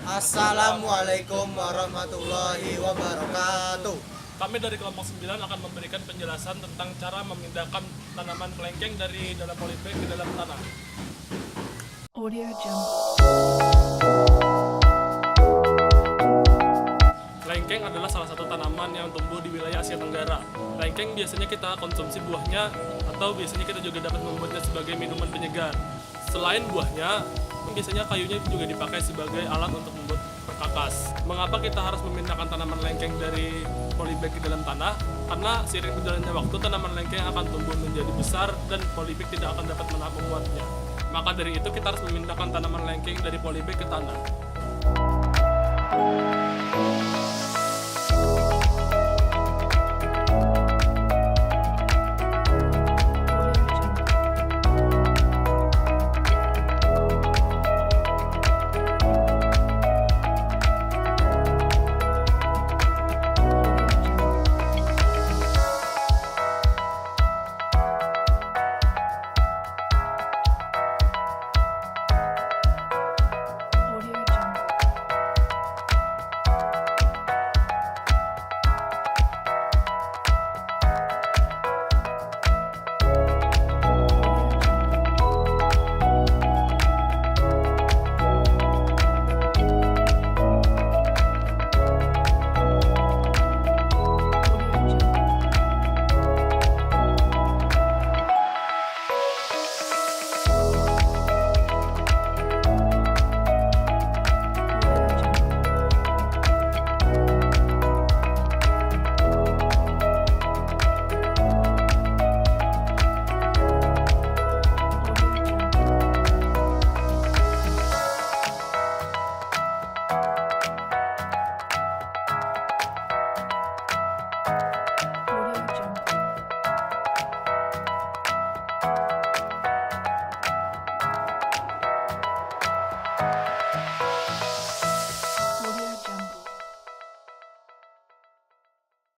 Assalamualaikum warahmatullahi wabarakatuh. Kami dari kelompok 9 akan memberikan penjelasan tentang cara memindahkan tanaman lengkeng dari dalam polybag ke dalam tanah. Audio Jungle. Lengkeng adalah salah satu tanaman yang tumbuh di wilayah Asia Tenggara. Lengkeng biasanya kita konsumsi buahnya atau biasanya kita juga dapat membuatnya sebagai minuman penyegar. Selain buahnya, biasanya kayunya juga dipakai sebagai alat untuk membuat perkakas. Mengapa kita harus memindahkan tanaman lengkeng dari polybag ke dalam tanah? Karena seiring berjalannya waktu, tanaman lengkeng akan tumbuh menjadi besar dan polybag tidak akan dapat menampung muatnya. Maka dari itu kita harus memindahkan tanaman lengkeng dari polybag ke tanah.